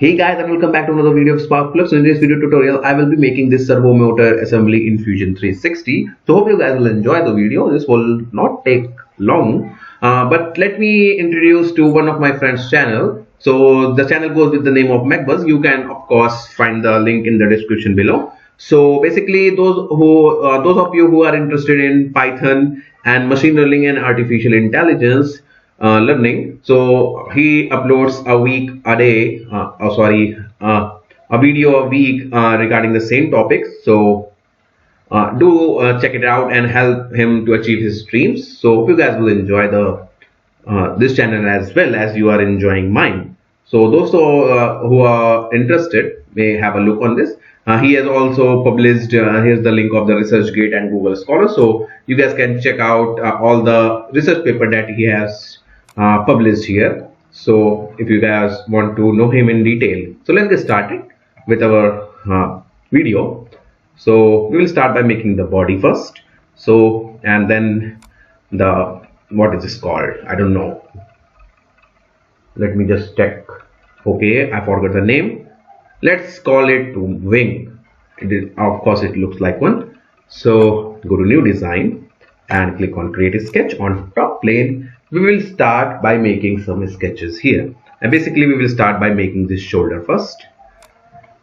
Hey guys, and welcome back to another video of Spark Plugs. So in this video tutorial, I will be making this servo motor assembly in Fusion 360. So hope you guys will enjoy the video. This will not take long, but let me introduce to one of my friends' channel. So the channel goes with the name of MacBuzz. You can of course find the link in the description below. So basically, those of you who are interested in Python and machine learning and artificial intelligence learning, so he uploads a video a week regarding the same topics. So do check it out and help him to achieve his dreams. So hope you guys will enjoy the this channel as well as you are enjoying mine. So those who are interested may have a look on this. He has also published, here's the link of the ResearchGate and Google Scholar, so you guys can check out all the research paper that he has published here. So if you guys want to know him in detail, so let's get started with our video. So we will start by making the body first. So and then the, what is this called, I don't know, let me just check. Okay, I forgot the name. Let's call it wing. Of course it looks like one. So go to new design and click on create a sketch. On top plane we will start by making some sketches here, and basically we will start by making this shoulder first.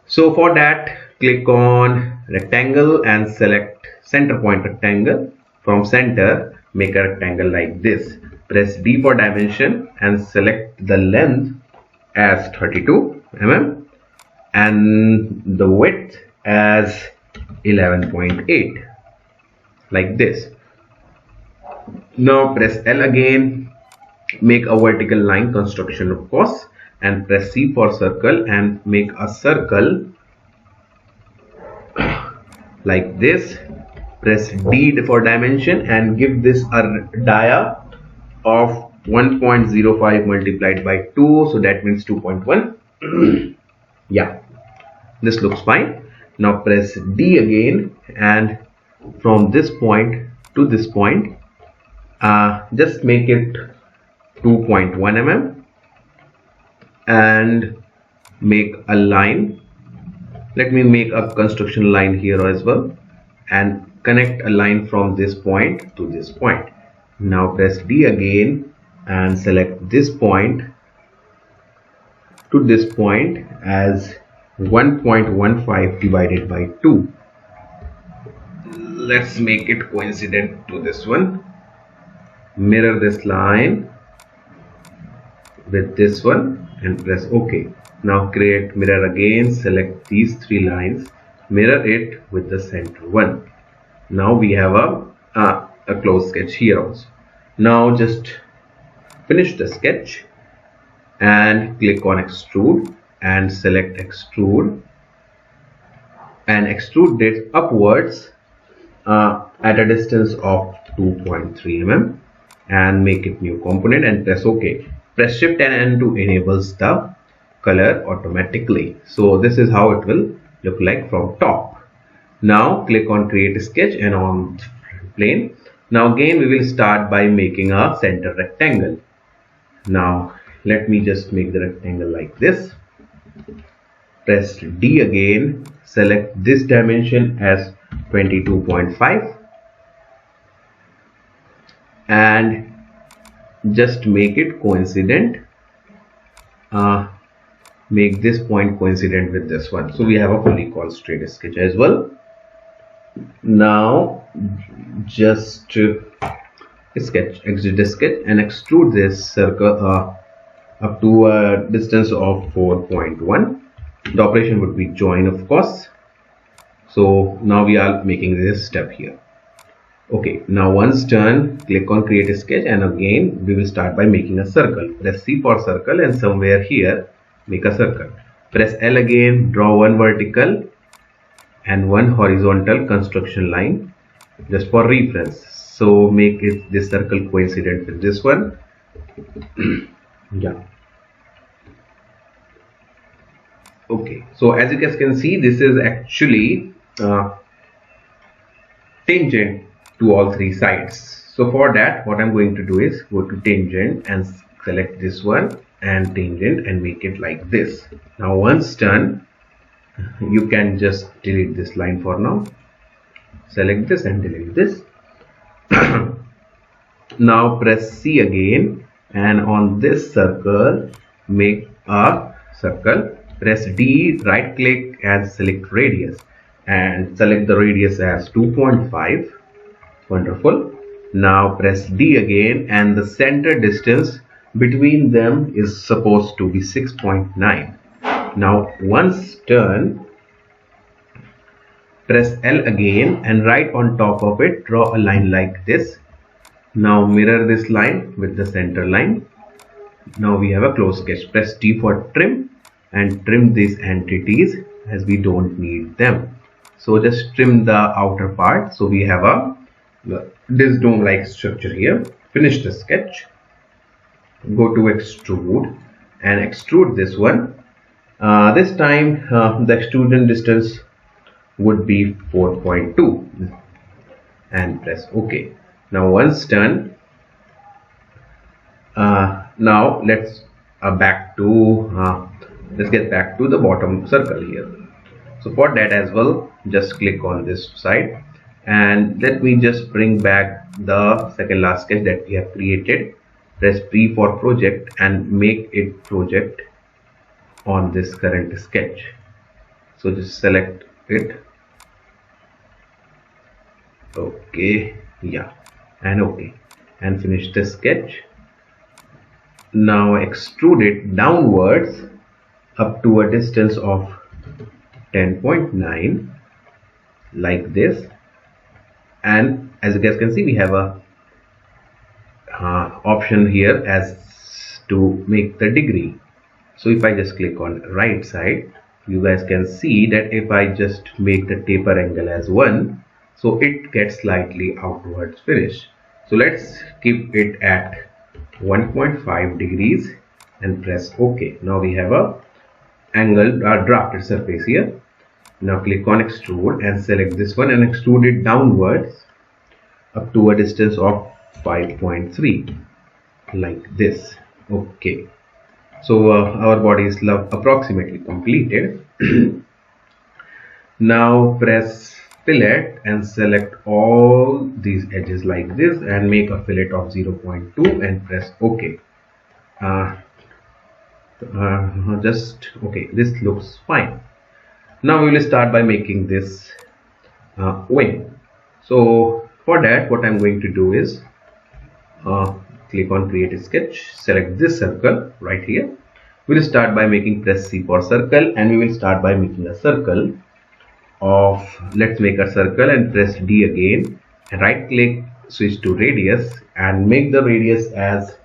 So for that, click on rectangle and select center point rectangle. From center, make a rectangle like this. Press D for dimension and select the length as 32 mm and the width as 11.8, like this. Now press L again, make a vertical line construction of course, and press C for circle and make a circle like this. Press D for dimension and give this a dia of 1.05 multiplied by 2, so that means 2.1. Yeah, this looks fine. Now press D again, and from this point to this point just make it 2.1 mm and make a line. Let me make a construction line here as well and connect a line from this point to this point. Now press D again and select this point to this point as 1.15 divided by 2. Let's make it coincident to this one. Mirror this line with this one and press OK. Now create mirror again, select these three lines, mirror it with the center one. Now we have a closed sketch here also. Now just finish the sketch and click on extrude and select extrude and extrude it upwards at a distance of 2.3 mm and make it new component and press OK. Press Shift and N to enable the color automatically. So this is how it will look like from top. Now click on create a sketch and on plane. Now again we will start by making a center rectangle. Now let me just make the rectangle like this. Press D again, select this dimension as 22.5 and just make it coincident, make this point coincident with this one. So we have a fully constrained sketch as well. Now just exit the sketch and extrude this circle up to a distance of 4.1. The operation would be join of course. So now we are making this step here. Okay, now once done, click on create a sketch and again we will start by making a circle. Press C for circle and somewhere here make a circle. Press L again, draw one vertical and one horizontal construction line just for reference. So make it this circle coincident with this one. Yeah. Okay, so as you guys can see, this is actually tangent to all three sides. So for that, what I'm going to do is go to tangent and select this one and tangent and make it like this. Now once done, you can just delete this line for now. Select this and delete this. Now press C again, and on this circle make a circle. Press D, right click and select radius, and select the radius as 2.5. Wonderful. Now press D again, and the center distance between them is supposed to be 6.9. Now once done, press L again, and right on top of it draw a line like this. Now mirror this line with the center line. Now we have a close sketch. Press T for trim and trim these entities as we don't need them. So just trim the outer part. So we have this dome like structure here. Finish the sketch. Go to extrude and extrude this one. This time the extrusion distance would be 4.2 and press OK. Now once done, now let's get back to the bottom circle here. So for that as well, just click on this side, and let me just bring back the second last sketch that we have created. Press P for project and make it project on this current sketch. So just select it. Okay, yeah, and OK, and finish the sketch. Now extrude it downwards up to a distance of 10.9 like this, and as you guys can see, we have a option here as to make the degree. So if I just click on right side, you guys can see that if I just make the taper angle as 1, so it gets slightly outwards finish. So let's keep it at 1.5 degrees and press OK. Now we have a angled drafted surface here. Now click on extrude and select this one and extrude it downwards up to a distance of 5.3 like this. Okay, so our body is approximately completed. Now press fillet and select all these edges like this and make a fillet of 0.2 and press OK. Okay, this looks fine. Now we will start by making this wing. So for that, what I'm going to do is click on create a sketch, select this circle right here. We will start by making press C for circle, and we will start by making a circle of, let's make a circle and press D again, and right click, switch to radius and make the radius as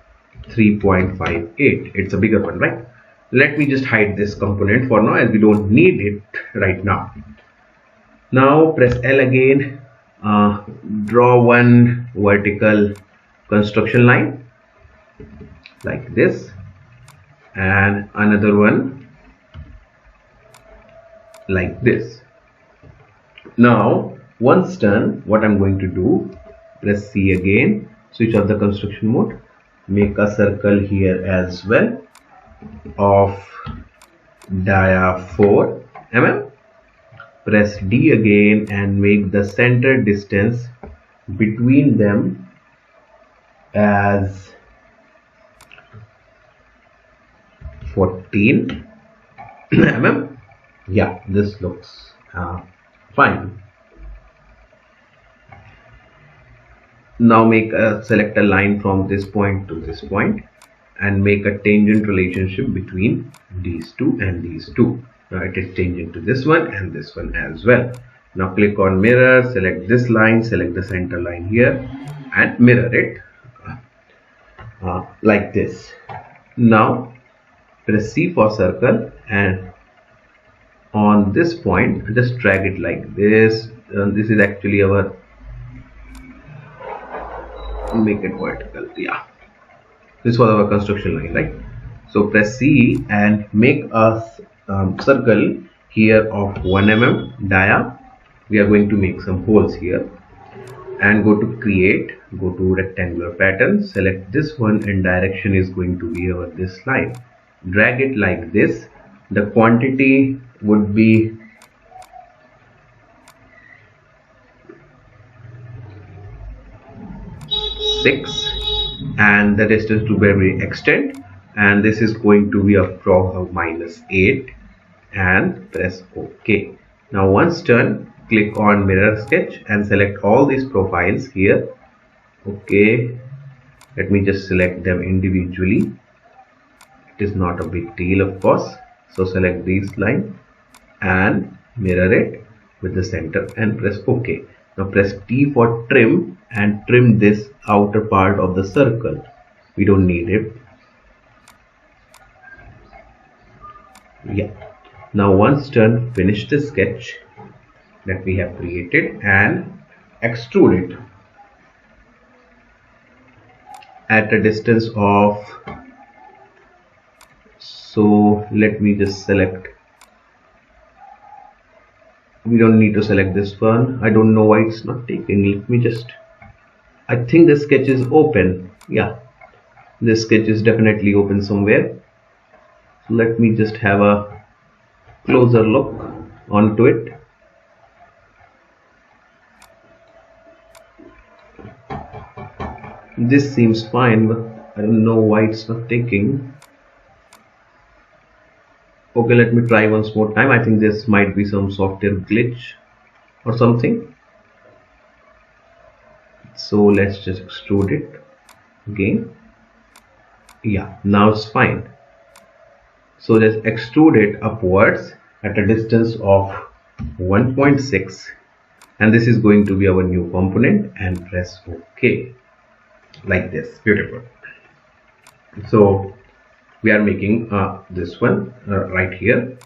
3.58. It's a bigger one, right? Let me just hide this component for now as we don't need it right now. Now press L again, draw one vertical construction line like this and another one like this. Now once done, what I'm going to do, press C again, switch off the construction mode, make a circle here as well of dia 4 mm. Press D again and make the center distance between them as 14 mm. Yeah, this looks fine. Now select a line from this point to this point and make a tangent relationship between these two and these two. Now it is tangent to this one and this one as well. Now click on mirror, select this line, select the center line here and mirror it like this. Now press C for circle and on this point just drag it like this. This is actually our, make it vertical, yeah. This was our construction line, right? So press C and make a circle here of 1 mm dia. We are going to make some holes here. and go to create, go to rectangular pattern, select this one, and direction is going to be over this line. Drag it like this. The quantity would be 6 and the distance to where we extend, and this is going to be from -8, and press OK. Now once done, click on mirror sketch and select all these profiles here. Okay, let me just select them individually. It is not a big deal, of course. So select these lines and mirror it with the center and press OK. Now press T for trim and trim this outer part of the circle. We don't need it. Yeah. Now once done, finish the sketch that we have created and extrude it at a distance of, so let me just select, we don't need to select this one. I don't know why it's not taking. Let me just, I think the sketch is open. Yeah, this sketch is definitely open somewhere. So let me just have a closer look onto it. This seems fine, but I don't know why it's not taking. Okay, let me try once more time. I think this might be some software glitch or something. So let's just extrude it again. Yeah, now it's fine. So let's extrude it upwards at a distance of 1.6, and this is going to be our new component, and press OK like this. Beautiful. So we are making this one right here.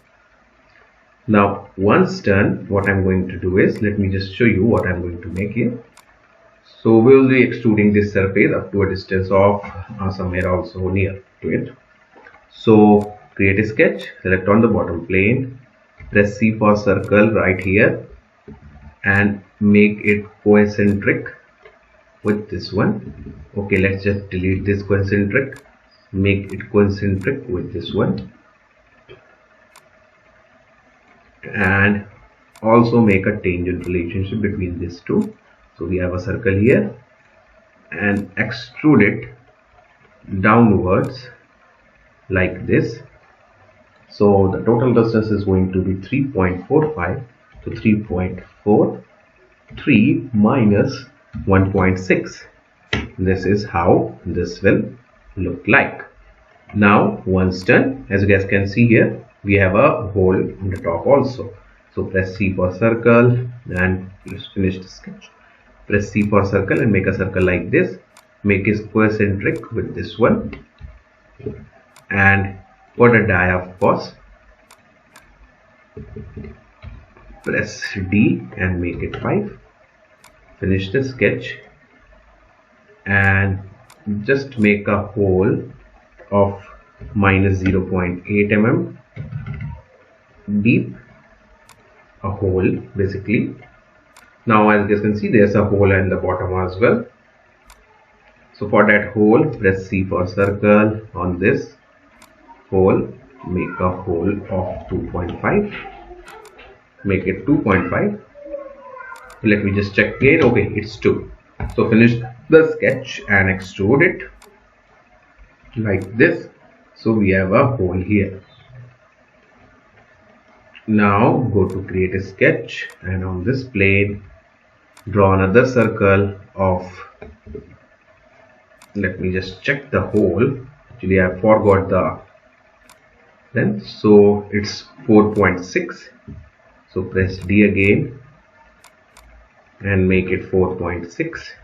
Now once done, what I'm going to do is, let me just show you what I'm going to make here. So we will be extruding this surface up to a distance of somewhere also near to it. So create a sketch, select on the bottom plane, press C for circle right here and make it concentric with this one. Okay, let's just delete this concentric, make it concentric with this one, and also make a tangent relationship between these two. So we have a circle here and extrude it downwards like this. So the total distance is going to be 3.45 to 3.43 minus 1.6. This is how this will look like. Now once done, as you guys can see here, we have a hole on the top also. So press C for circle and let's finish the sketch. Press C for circle and make a circle like this. Make it concentric with this one and put a die, of course. Press D and make it 5. Finish the sketch and just make a hole of -0.8 mm deep, a hole basically. Now as you can see, there's a hole in the bottom as well. So for that hole, press C for circle on this hole, make a hole of 2.5, make it 2.5. Let me just check again. Okay, it's 2. So finish the sketch and extrude it like this. So we have a hole here. Now go to create a sketch and on this plane draw another circle of, let me just check the hole. Actually I forgot the length, so it's 4.6. So press D again and make it 4.6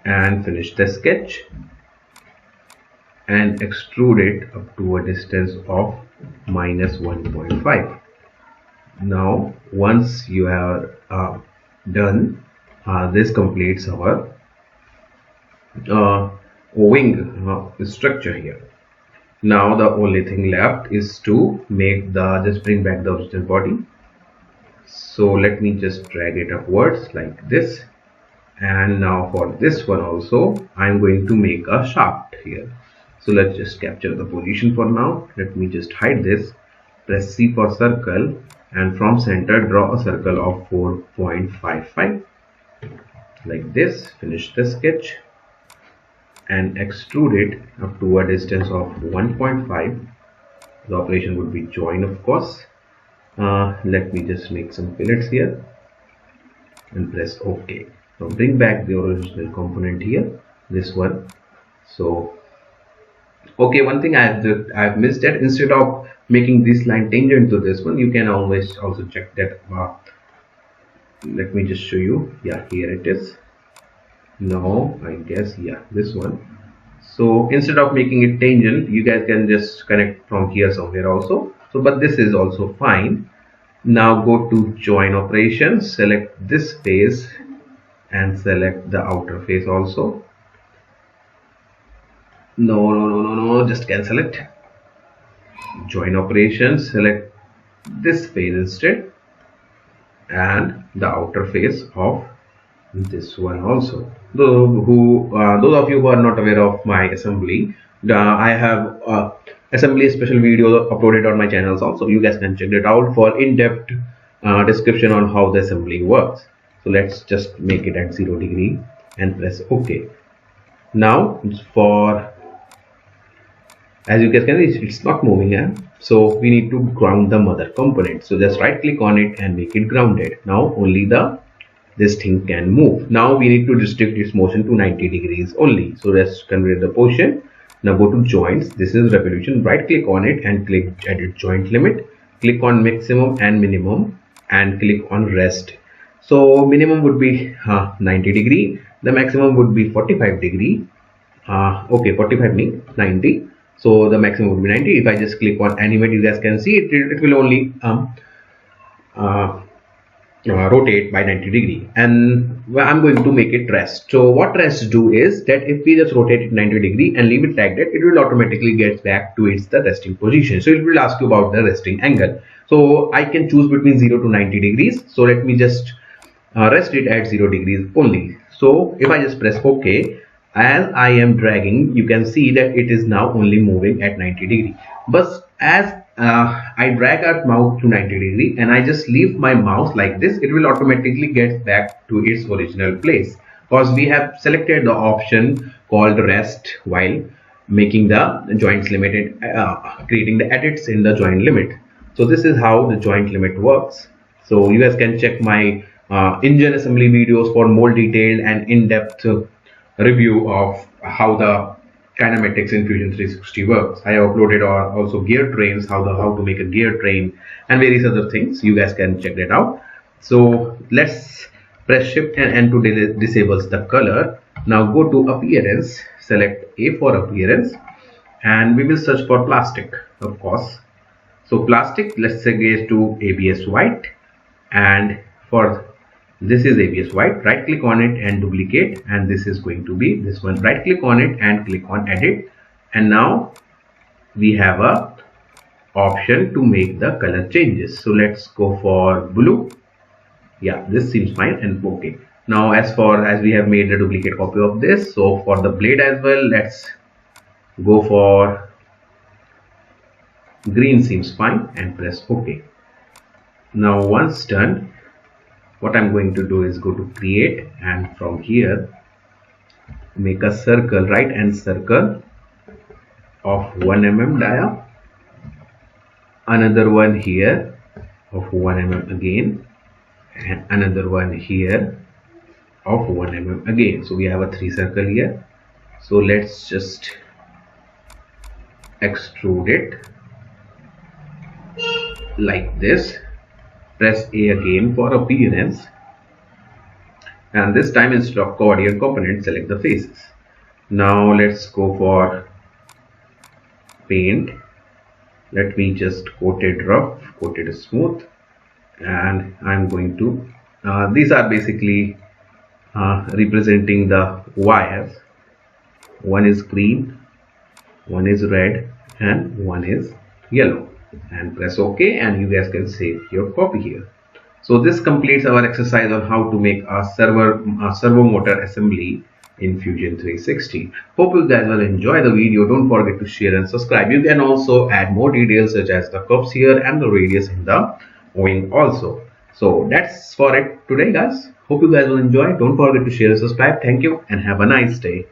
and finish the sketch and extrude it up to a distance of -1.5. Now once you are done, this completes our wing structure here. Now the only thing left is to make the, just bring back the original body. So let me just drag it upwards like this. And now for this one also, I'm going to make a shaft here. So let's just capture the position for now. Let me just hide this, press C for circle, and from center draw a circle of 4.55 like this. Finish the sketch and extrude it up to a distance of 1.5. The operation would be join, of course. Let me just make some fillets here and press OK. Now bring back the original component here, this one. So okay, one thing I've missed that instead of making this line tangent to this one, you can always also check that. Let me just show you. Yeah, here it is. No, I guess, yeah, this one. So instead of making it tangent, you guys can just connect from here somewhere also. So but this is also fine. Now go to join operations, select this face and select the outer face also. No, just cancel it. Join operations, select this face instead and the outer face of this one also. Those of you who are not aware of my assembly, I have assembly special video uploaded on my channels also. You guys can check it out for in-depth description on how the assembly works. So let's just make it at 0 degree and press OK. Now for, as you guys can see, it's not moving, so we need to ground the mother component. So just right click on it and make it grounded. Now only this thing can move. Now we need to restrict its motion to 90 degrees only. So let's convert the position. Now go to joints. This is revolution. Right click on it and click edit joint limit. Click on maximum and minimum and click on rest. So minimum would be 90 degree. The maximum would be 45 degree. Okay, 45 means 90. So the maximum would be 90. If I just click on animate, you guys can see it will only rotate by 90 degree, and I'm going to make it rest. So what rest do is that if we just rotate it 90 degree and leave it like that, it will automatically get back to the resting position. So it will ask you about the resting angle. So I can choose between 0 to 90 degrees. So let me just rest it at 0 degrees only. So if I just press OK, as I am dragging, you can see that it is now only moving at 90 degree. But as I drag our mouse to 90 degree and I just leave my mouse like this, it will automatically get back to its original place, because we have selected the option called rest while making the joints limited, creating the edits in the joint limit. So this is how the joint limit works. So you guys can check my engine assembly videos for more detailed and in-depth review of how the kinematics in Fusion 360 works. I have uploaded also gear trains, how to make a gear train and various other things. You guys can check that out. So let's press shift and N to disable the color. Now go to appearance, select A for appearance, and we will search for plastic, of course. So plastic, let's say go to ABS white, and for this is ABS white. Right click on it and duplicate, and this is going to be this one. Right click on it and click on edit, and now we have a option to make the color changes. So let's go for blue. Yeah, this seems fine, and okay. Now as we have made a duplicate copy of this, so for the blade as well, let's go for green, seems fine, and press OK. Now once done, what I'm going to do is go to create, and from here make a circle, right hand circle of 1 mm dia, another one here of 1 mm again, and another one here of 1 mm again. So we have a 3 circle here. So let's just extrude it like this. Press A again for appearance, and this time instead of coordinate component, select the faces. Now let's go for paint. Let me just coat it rough, coat it smooth, and I'm going to these are basically representing the wires. One is green, one is red, and one is yellow. And press OK, and you guys can save your copy here. So this completes our exercise on how to make a servo motor assembly in Fusion 360. Hope you guys will enjoy the video. Don't forget to share and subscribe. You can also add more details such as the cups here and the radius in the wing also. So that's for it today, guys. Hope you guys will enjoy. Don't forget to share and subscribe. Thank you and have a nice day.